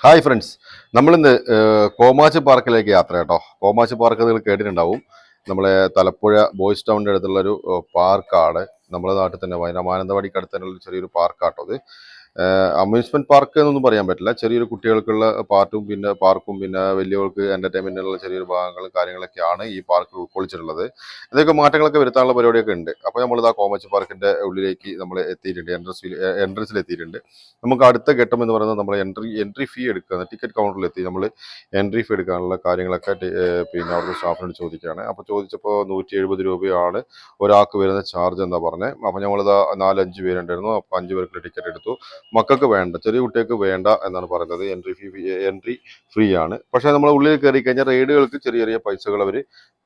Hi friends, നമ്മളിന്ന് കോമാച്ചി പാർക്കിലേക്ക് യാത്ര കേട്ടോ. കോമാച്ചി പാർക്ക് നിങ്ങൾ കേട്ടിട്ടുണ്ടാവും. നമ്മളെ തലപ്പുഴ ബോയ്സ് ടൗണിൻ്റെ അടുത്തുള്ളൊരു പാർക്കാണ്. നമ്മുടെ നാട്ടിൽ തന്നെ മാനന്തവാടിക്ക് അടുത്ത് തന്നെയുള്ള ചെറിയൊരു പാർക്കാട്ടോ അത്. അമ്യൂസ്മെന്റ് പാർക്ക് എന്നൊന്നും പറയാൻ പറ്റില്ല. ചെറിയൊരു കുട്ടികൾക്കുള്ള പാർക്കും പിന്നെ വലിയവർക്ക് എന്റർടൈൻമെന്റിനുള്ള ചെറിയൊരു ഭാഗങ്ങളും കാര്യങ്ങളൊക്കെയാണ് ഈ പാർക്കിൽ ഉൾക്കൊള്ളിച്ചിട്ടുള്ളത്. ഇതൊക്കെ മാറ്റങ്ങളൊക്കെ വരുത്താനുള്ള പരിപാടിയൊക്കെ ഉണ്ട്. അപ്പോൾ നമ്മളിതാ കോമാച്ചി പാർക്കിന്റെ ഉള്ളിലേക്ക് നമ്മൾ എത്തിയിട്ടുണ്ട്. എൻട്രൻസിൽ എത്തിയിട്ടുണ്ട്. നമുക്ക് അടുത്ത ഘട്ടം എന്ന് പറയുന്നത് നമ്മൾ എൻട്രി ഫീ എടുക്കുക. ടിക്കറ്റ് കൗണ്ടറിൽ എത്തി നമ്മൾ എൻട്രി ഫീ എടുക്കാനുള്ള കാര്യങ്ങളൊക്കെ പിന്നെ അവിടുത്തെ സ്റ്റാഫിനോട് ചോദിക്കുകയാണ്. അപ്പോൾ ചോദിച്ചപ്പോൾ 170 രൂപയാണ് ഒരാൾക്ക് വരുന്ന ചാർജ് എന്നാ പറഞ്ഞത്. അപ്പോൾ നമ്മളിതാ 4-5 പേരുണ്ടായിരുന്നു. അപ്പോൾ 5 പേർക്ക് ടിക്കറ്റ് എടുത്തു. മക്കൾക്ക് വേണ്ട, ചെറിയ കുട്ടികൾക്ക് വേണ്ട എന്നാണ് പറയുന്നത്. എൻട്രി ഫ്രീ ആണ്. പക്ഷേ നമ്മൾ ഉള്ളിൽ കയറി കഴിഞ്ഞാൽ റൈഡുകൾക്ക് ചെറിയ ചെറിയ പൈസകൾ അവർ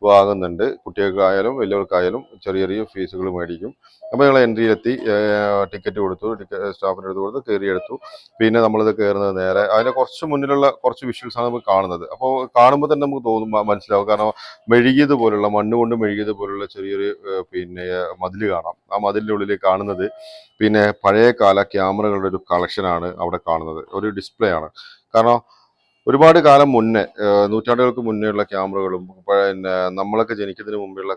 വാങ്ങുന്നുണ്ട്. കുട്ടികൾക്കായാലും വലിയവർക്കായാലും ചെറിയ ചെറിയ ഫീസുകൾ മേടിക്കും. അപ്പോൾ ഞങ്ങൾ എൻട്രിയിലെത്തി, ടിക്കറ്റ് കൊടുത്തു, സ്റ്റാഫിന് എടുത്ത് കൊടുത്ത് കയറിയെടുത്തു. പിന്നെ നമ്മളിത് കയറുന്നത് നേരെ അതിന് കുറച്ച് മുന്നിലുള്ള കുറച്ച് വിഷ്വൽസാണ് നമുക്ക് കാണുന്നത്. അപ്പോൾ കാണുമ്പോൾ തന്നെ നമുക്ക് മനസ്സിലാവും. കാരണം മെഴുകിയതുപോലുള്ള മണ്ണ് കൊണ്ട് മെഴുകിയതുപോലുള്ള ചെറിയൊരു പിന്നെ മതിൽ കാണാം. ആ മതിലിൻ്റെ ഉള്ളിൽ കാണുന്നത് പിന്നെ പഴയകാല ക്യാമറകളുടെ ഒരു കളക്ഷനാണ് അവിടെ കാണുന്നത്. ഒരു ഡിസ്പ്ലേ ആണ്. കാരണം ഒരുപാട് കാലം മുന്നേ, നൂറ്റാണ്ടുകൾക്ക് മുന്നേയുള്ള ക്യാമറകളും പിന്നെ നമ്മളൊക്കെ ജനിക്കുന്നതിന് മുമ്പുള്ള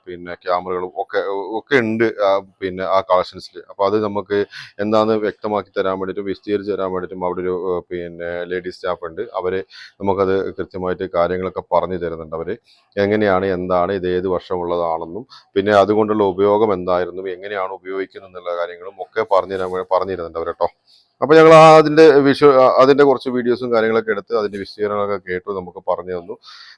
പിന്നെ ക്യാമറകളും ഒക്കെ ഉണ്ട് പിന്നെ ആ കളക്ഷൻസിൽ. അപ്പോൾ അത് നമുക്ക് എന്താണെന്ന് വ്യക്തമാക്കി തരാൻ വേണ്ടിയിട്ടും വിശദീകരിച്ച് തരാൻ വേണ്ടിയിട്ടും അവിടെ ഒരു പിന്നെ ലേഡി സ്റ്റാഫ് ഉണ്ട്. അവർ നമുക്കത് കൃത്യമായിട്ട് കാര്യങ്ങളൊക്കെ പറഞ്ഞു തരുന്നുണ്ട്. അവർ എങ്ങനെയാണ്, എന്താണ്, ഇത് ഏത് വർഷമുള്ളതാണെന്നും പിന്നെ അതുകൊണ്ടുള്ള ഉപയോഗം എന്തായിരുന്നു, എങ്ങനെയാണ് ഉപയോഗിക്കുന്നത് എന്നുള്ള കാര്യങ്ങളും ഒക്കെ പറഞ്ഞു തരുന്നുണ്ട് അവർ കേട്ടോ. അപ്പോൾ ഞങ്ങൾ അതിൻ്റെ കുറച്ച് വീഡിയോസും കാര്യങ്ങളൊക്കെ എടുത്ത് അതിൻ്റെ വിശദീകരണങ്ങളൊക്കെ കേട്ടു, നമുക്ക് പറഞ്ഞു തന്നു.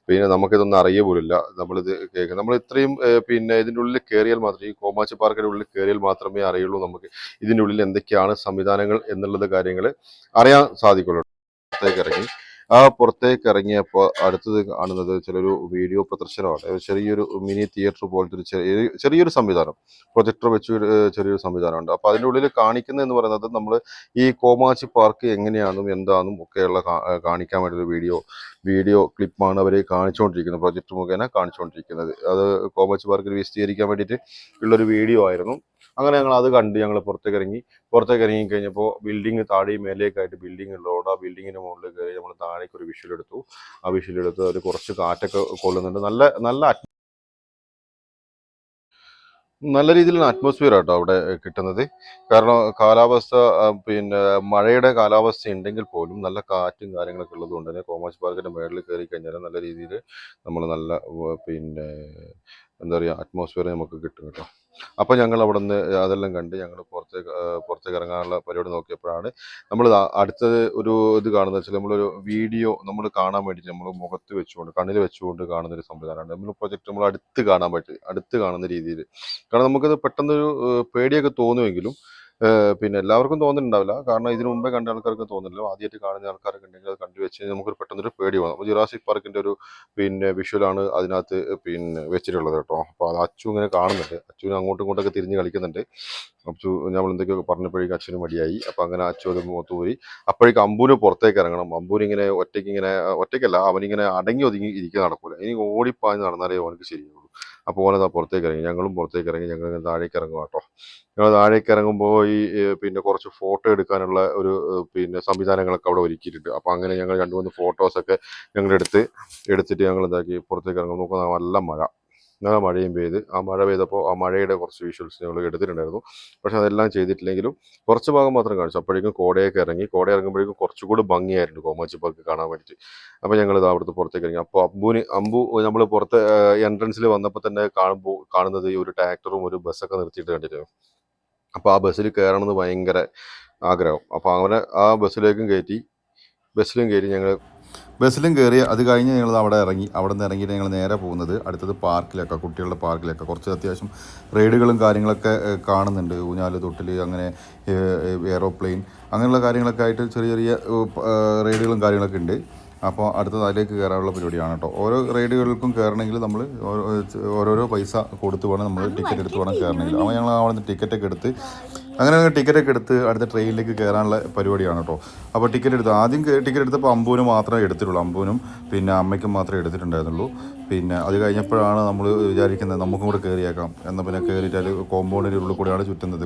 പിന്നെ നമുക്കിതൊന്നും അറിയ പോലില്ല. നമ്മളിത് കേൾക്കുക, നമ്മൾ ഇത്രയും പിന്നെ ഇതിൻ്റെ ഉള്ളിൽ കയറിയാൽ മാത്രമേ, ഈ കോമാച്ചി പാർക്കിൻ്റെ ഉള്ളിൽ കയറിയാൽ മാത്രമേ അറിയുള്ളൂ നമുക്ക് ഇതിൻ്റെ ഉള്ളിൽ എന്തൊക്കെയാണ് സംവിധാനങ്ങൾ എന്നുള്ളത് കാര്യങ്ങൾ അറിയാൻ സാധിക്കുള്ളൂ. ഇറങ്ങി പുറത്തേക്ക് ഇറങ്ങിയപ്പോൾ അടുത്തത് കാണുന്നത് ചിലൊരു വീഡിയോ പ്രദർശനമാണ്. ചെറിയൊരു മിനി തിയേറ്റർ പോലത്തെ ഒരു ചെറിയൊരു സംവിധാനം, പ്രൊജക്ടർ വെച്ച് ചെറിയൊരു സംവിധാനമുണ്ട്. അപ്പോൾ അതിൻ്റെ ഉള്ളിൽ കാണിക്കുന്നത് എന്ന് പറയുന്നത് നമ്മൾ ഈ കോമാച്ചി പാർക്ക് എങ്ങനെയാണെന്നും എന്താണെന്നും ഒക്കെയുള്ള കാണിക്കാൻ വേണ്ടി ഒരു വീഡിയോ ക്ലിപ്പാണ് അവർ കാണിച്ചുകൊണ്ടിരിക്കുന്നത്, പ്രൊജക്ടർ മുഖേന കാണിച്ചുകൊണ്ടിരിക്കുന്നത്. അത് കോമാച്ചി പാർക്കിൽ വിശദീകരിക്കാൻ വേണ്ടിയിട്ട് ഉള്ളൊരു വീഡിയോ ആയിരുന്നു. അങ്ങനെ ഞങ്ങൾ അത് കണ്ട് ഞങ്ങൾ പുറത്തേക്ക് ഇറങ്ങി കഴിഞ്ഞപ്പോൾ ബിൽഡിങ് താഴെയും മേലേക്കായിട്ട് ബിൽഡിംഗ് ഉള്ളതുകൊണ്ട് ആ ബിൽഡിങ്ങിന് മുകളിൽ കയറി നമ്മൾ താഴേക്ക് ഒരു വിഷ്വൽ എടുത്തു. ആ വിഷ്വൽ എടുത്ത് ഒരു കുറച്ച് കാറ്റൊക്കെ കൊള്ളുന്നുണ്ട്. നല്ല രീതിയിലുള്ള അറ്റ്മോസ്ഫിയർ ആട്ടോ അവിടെ കിട്ടുന്നത്. കാരണം കാലാവസ്ഥ പിന്നെ മഴയുടെ കാലാവസ്ഥ ഉണ്ടെങ്കിൽ പോലും നല്ല കാറ്റും കാര്യങ്ങളൊക്കെ ഉള്ളത് കൊണ്ട് തന്നെ കോമാച്ചി പാർക്കിൻ്റെ മേളിൽ കയറി കഴിഞ്ഞാൽ നല്ല രീതിയിൽ നമ്മൾ നല്ല പിന്നെ എന്താ പറയുക അറ്റ്മോസ്ഫിയർ നമുക്ക് കിട്ടും കേട്ടോ. അപ്പോൾ ഞങ്ങൾ അവിടെ നിന്ന് അതെല്ലാം കണ്ട് ഞങ്ങൾ പുറത്തേക്ക് ഇറങ്ങാനുള്ള പരിപാടി നോക്കിയപ്പോഴാണ് നമ്മൾ അടുത്തത് ഒരു ഇത് കാണുന്നത് വെച്ചാൽ നമ്മളൊരു വീഡിയോ നമ്മൾ കാണാൻ വേണ്ടിയിട്ട് നമ്മൾ മുഖത്ത് വെച്ചുകൊണ്ട് കണ്ണിൽ വെച്ചുകൊണ്ട് കാണുന്നൊരു സംവിധാനമാണ്. നമ്മൾ പ്രൊജക്ട് നമ്മൾ അടുത്ത് കാണുന്ന രീതിയിൽ. കാരണം നമുക്കത് പെട്ടെന്നൊരു പേടിയൊക്കെ തോന്നുമെങ്കിലും പിന്നെ എല്ലാവർക്കും തോന്നുന്നുണ്ടാവില്ല. കാരണം ഇതിനു മുമ്പേ കണ്ട ആൾക്കാർക്ക് തോന്നില്ല. ആദ്യമായിട്ട് കാണുന്ന ആൾക്കാരൊക്കെ ഉണ്ടെങ്കിൽ അത് കണ്ടു വെച്ച് കഴിഞ്ഞാൽ നമുക്കൊരു പെട്ടെന്നൊരു പേടി വന്നു. അപ്പോൾ ജുറാസിക് പാർക്കിൻ്റെ ഒരു പിന്നെ വിഷ്വലാണ് അതിനകത്ത് പിന്നെ വെച്ചിട്ടുള്ളത് കേട്ടോ. അപ്പോൾ അത് അച്ചു ഇങ്ങനെ കാണുന്നുണ്ട്. അച്ചുവിന് അങ്ങോട്ടും ഇങ്ങോട്ടൊക്കെ തിരിഞ്ഞ് കളിക്കുന്നുണ്ട്. അച്ചു നമ്മൾ എന്തൊക്കെയൊക്കെ പറഞ്ഞപ്പോഴേക്കും അച്ഛന് മടിയായി. അപ്പോൾ അങ്ങനെ അച്ചു അത് മുഖത്ത് പോയി. അപ്പോഴേക്കും അമ്പൂന് പുറത്തേക്ക് ഇറങ്ങണം. അമ്പൂനിങ്ങനെ ഒറ്റയ്ക്കല്ല, അവനിങ്ങനെ അടങ്ങി ഒതുങ്ങി ഇരിക്കുക നടക്കൂല. ഇനി ഓടിപ്പാഞ്ഞ് നടന്നാലേ അവനക്ക് ശരിയുള്ളൂ. അപ്പോൾ ഓനതാ പുറത്തേക്ക് ഇറങ്ങി. ഞങ്ങളും പുറത്തേക്ക് ഇറങ്ങി. ഞങ്ങൾ താഴേക്ക് ഇറങ്ങും കേട്ടോ. ഞങ്ങൾ താഴേക്ക് ഇറങ്ങുമ്പോൾ ഈ പിന്നെ കുറച്ച് ഫോട്ടോ എടുക്കാനുള്ള ഒരു പിന്നെ സംവിധാനങ്ങളൊക്കെ അവിടെ ഒരുക്കിയിട്ടുണ്ട്. അപ്പോൾ അങ്ങനെ ഞങ്ങൾ 2-3 ഫോട്ടോസൊക്കെ ഞങ്ങൾ എടുത്തിട്ട് ഞങ്ങൾ എന്താക്കി പുറത്തേക്ക് ഇറങ്ങും. നോക്കുമ്പോൾ നല്ല മഴയും പെയ്ത്. ആ മഴ പെയ്തപ്പോൾ ആ മഴയുടെ കുറച്ച് വിഷ്വൽസ് ഞങ്ങൾ എടുത്തിട്ടുണ്ടായിരുന്നു. പക്ഷെ അതെല്ലാം ചെയ്തിട്ടില്ലെങ്കിലും കുറച്ച് ഭാഗം മാത്രം കാണിച്ചു. അപ്പോഴേക്കും കോട ഇറങ്ങുമ്പോഴേക്കും കുറച്ചുകൂടി ഭംഗിയായിരുന്നു കോമാച്ചി പാർക്ക് കാണാൻ വേണ്ടിയിട്ട്. അപ്പോൾ ഞങ്ങൾ ഇത് അവിടുത്തെ പുറത്തേക്ക് ഇറങ്ങി. അപ്പോൾ അമ്പു നമ്മൾ പുറത്ത് എൻട്രൻസിൽ വന്നപ്പോൾ തന്നെ കാണുന്നത് ഈ ഒരു ട്രാക്ടറും ഒരു ബസ്സൊക്കെ നിർത്തിയിട്ട് കണ്ടിരുന്നു. അപ്പോൾ ആ ബസ്സിൽ കയറണമെന്ന് ഭയങ്കര ആഗ്രഹം. അപ്പോൾ അങ്ങനെ ആ ബസ്സിലും കയറി അത് കഴിഞ്ഞ് ഞങ്ങൾ അവിടെ നിന്ന് ഇറങ്ങിയിട്ട് ഞങ്ങൾ നേരെ പോകുന്നത് അടുത്തത് പാർക്കിലൊക്കെ, കുട്ടികളുടെ പാർക്കിലൊക്കെ കുറച്ച് അത്യാവശ്യം റൈഡുകളും കാര്യങ്ങളൊക്കെ കാണുന്നുണ്ട്. ഊഞ്ഞാല്, തൊട്ടിൽ, അങ്ങനെ എയറോപ്ലെയിൻ അങ്ങനെയുള്ള കാര്യങ്ങളൊക്കെ ആയിട്ട് ചെറിയ റൈഡുകളും കാര്യങ്ങളൊക്കെ ഉണ്ട്. അപ്പോൾ അടുത്തത് അതിലേക്ക് കയറാനുള്ള പരിപാടിയാണ് കേട്ടോ. ഓരോ റൈഡുകൾക്കും കയറണമെങ്കിൽ നമ്മൾ ഓരോരോ പൈസ കൊടുത്ത് വേണം, നമ്മൾ ടിക്കറ്റ് എടുത്ത് വേണം കയറണമെങ്കിൽ. അപ്പോൾ ഞങ്ങൾ അവിടെ നിന്ന് ടിക്കറ്റൊക്കെ എടുത്ത് അങ്ങനെ ടിക്കറ്റൊക്കെ എടുത്ത് അടുത്ത ട്രെയിനിലേക്ക് കയറാനുള്ള പരിപാടിയാണ് കേട്ടോ. അപ്പോൾ ടിക്കറ്റ് എടുത്ത് ആദ്യം ടിക്കറ്റ് എടുത്തപ്പോൾ അമ്പൂന് മാത്രമേ എടുത്തിട്ടുള്ളൂ, അമ്പൂനും പിന്നെ അമ്മയ്ക്കും മാത്രമേ എടുത്തിട്ടുണ്ടായിരുന്നുള്ളൂ. പിന്നെ അത് കഴിഞ്ഞപ്പോഴാണ് നമ്മൾ വിചാരിക്കുന്നത് നമുക്കും കൂടെ കയറിയേക്കാം എന്നാൽ പിന്നെ കയറിയിട്ട് കോമ്പൗണ്ടിൻ്റെ ഉള്ളിൽ കൂടെയാണ് ചുറ്റുന്നത്.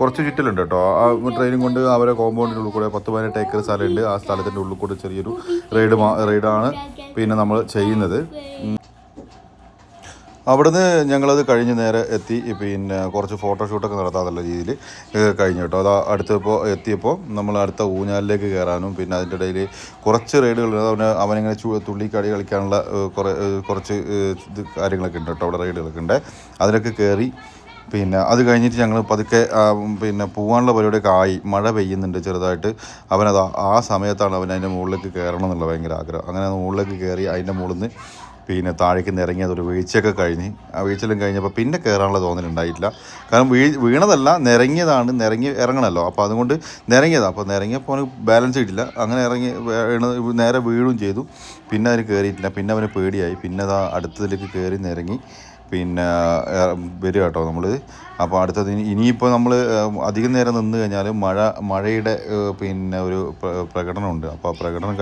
കുറച്ച് ചുറ്റലുണ്ട് കേട്ടോ. ആ ട്രെയിനും കൊണ്ട് അവരെ കോമ്പൗണ്ടിൻ്റെ ഉള്ളിൽ കൂടെ 10-18 ഏക്കർ സ്ഥലമുണ്ട്. ആ സ്ഥലത്തിൻ്റെ ഉള്ളിൽ കൂടെ ചെറിയൊരു റൈഡാണ് പിന്നെ നമ്മൾ ചെയ്യുന്നത്. അവിടുന്ന് ഞങ്ങളത് കഴിഞ്ഞ് നേരെ എത്തി. പിന്നെ കുറച്ച് ഫോട്ടോഷൂട്ടൊക്കെ നടത്താമെന്നുള്ള രീതിയിൽ കഴിഞ്ഞു കേട്ടോ. അത് അടുത്തപ്പോൾ എത്തിയപ്പോൾ നമ്മൾ അടുത്ത ഊഞ്ഞാലിലേക്ക് കയറാനും പിന്നെ അതിൻ്റെ ഇടയിൽ കുറച്ച് റൈഡുകൾ അവനിങ്ങനെ തുള്ളിക്കാടി കളിക്കാനുള്ള കുറച്ച് ഇത് കാര്യങ്ങളൊക്കെ ഉണ്ട് കേട്ടോ. അവിടെ റൈഡുകളൊക്കെ ഉണ്ട്. അതിലൊക്കെ കയറി. പിന്നെ അത് കഴിഞ്ഞിട്ട് ഞങ്ങൾ പതുക്കെ പിന്നെ പോകാനുള്ള പരിപാടിയൊക്കെ ആയി. മഴ പെയ്യുന്നുണ്ട് ചെറുതായിട്ട്. അവനത് ആ സമയത്താണ് അവൻ അതിൻ്റെ മുകളിലേക്ക് കയറണം എന്നുള്ള ഭയങ്കര ആഗ്രഹം. അങ്ങനെ മുകളിലേക്ക് കയറി അതിൻ്റെ മുകളിൽ നിന്ന് പിന്നെ താഴേക്ക് നിറങ്ങിയത് ഒരു വീഴ്ചയൊക്കെ കഴിഞ്ഞ്. ആ വീഴ്ചയെല്ലാം കഴിഞ്ഞപ്പോൾ പിന്നെ കയറാനുള്ള തോന്നലുണ്ടായിട്ടില്ല. കാരണം വീണതല്ല, നിറങ്ങി ഇറങ്ങണമല്ലോ. അപ്പോൾ അതുകൊണ്ട് നിറങ്ങിയതാണ്. അപ്പോൾ നിറങ്ങിയപ്പോൾ അവന് ബാലൻസ് കിട്ടില്ല. അങ്ങനെ നേരെ വീഴുകയും ചെയ്തു. പിന്നെ അതിന് കയറിയിട്ടില്ല. പിന്നെ അവന് പേടിയായി. പിന്നെ അത് അടുത്തതിലേക്ക് കയറി നിറങ്ങി പിന്നെ വരിക കേട്ടോ നമ്മൾ. അപ്പോൾ അടുത്തത് ഇനിയിപ്പോൾ നമ്മൾ അധികം നേരം നിന്ന് കഴിഞ്ഞാൽ മഴയുടെ പിന്നെ ഒരു പ്രകടനമുണ്ട്. അപ്പോൾ ആ പ്രകടനം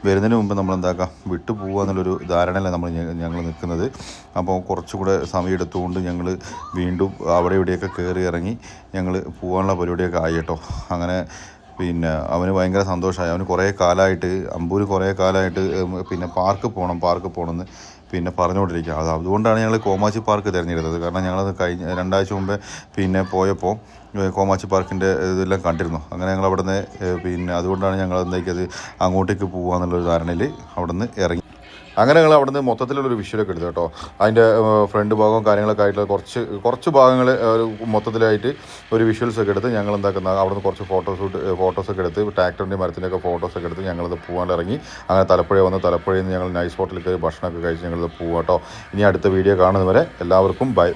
വരുന്നതിന് മുമ്പ് നമ്മൾ എന്താക്കാം വിട്ടു പോകുക എന്നുള്ളൊരു ധാരണയിലാണ് ഞങ്ങൾ നിൽക്കുന്നത്. അപ്പോൾ കുറച്ചുകൂടെ സമയം എടുത്തുകൊണ്ട് ഞങ്ങൾ വീണ്ടും അവിടെ ഇവിടെയൊക്കെ കയറി ഇറങ്ങി ഞങ്ങൾ പോകാനുള്ള പരിപാടിയൊക്കെ ആയി കേട്ടോ. അങ്ങനെ പിന്നെ അവന് ഭയങ്കര സന്തോഷമായി. അവന് അമ്പൂര് കുറേ കാലമായിട്ട് പിന്നെ പാർക്ക് പോകണമെന്ന് പിന്നെ പറഞ്ഞുകൊണ്ടിരിക്കുക. അതുകൊണ്ടാണ് ഞങ്ങൾ കോമാച്ചി പാർക്ക് തിരഞ്ഞെടുത്തത്. കാരണം ഞങ്ങളത് കഴിഞ്ഞ 2 ആഴ്ച മുമ്പേ പിന്നെ പോയപ്പോൾ കോമാച്ചി പാർക്കിൻ്റെ ഇതെല്ലാം കണ്ടിരുന്നു. അങ്ങനെ ഞങ്ങൾ അവിടെ നിന്ന് പിന്നെ അതുകൊണ്ടാണ് ഞങ്ങൾ എന്താക്കിയത് അങ്ങോട്ടേക്ക് പോകാമെന്നുള്ളൊരു ധാരണയിൽ അവിടെ നിന്ന് ഇറങ്ങി. അങ്ങനെ ഞങ്ങൾ അവിടെ നിന്ന് മൊത്തത്തിലുള്ളൊരു വിഷ്വലൊക്കെ എടുത്തു കേട്ടോ. അതിൻ്റെ ഫ്രണ്ട് ഭാഗവും കാര്യങ്ങളൊക്കെ ആയിട്ടുള്ള കുറച്ച് ഭാഗങ്ങൾ മൊത്തത്തിലായിട്ട് ഒരു വിഷ്വൽസൊക്കെ എടുത്ത് ഞങ്ങൾ എന്താക്കുന്ന അവിടെ നിന്ന് കുറച്ച് ഫോട്ടോസൊക്കെ എടുത്ത് ട്രാക്ടറിൻ്റെ മരത്തിൻ്റെയൊക്കെ ഫോട്ടോസൊക്കെ എടുത്ത് ഞങ്ങളത് പോകാൻ ഇറങ്ങി. അങ്ങനെ തലപ്പുഴയിൽ നിന്ന് ഞങ്ങൾ നൈസ് ഹോട്ടലിൽ കയറി ഭക്ഷണമൊക്കെ കഴിച്ച് ഞങ്ങളത് പോകാം കേട്ടോ. ഇനി അടുത്ത വീഡിയോ കാണുന്നവരെ എല്ലാവർക്കും ബൈ.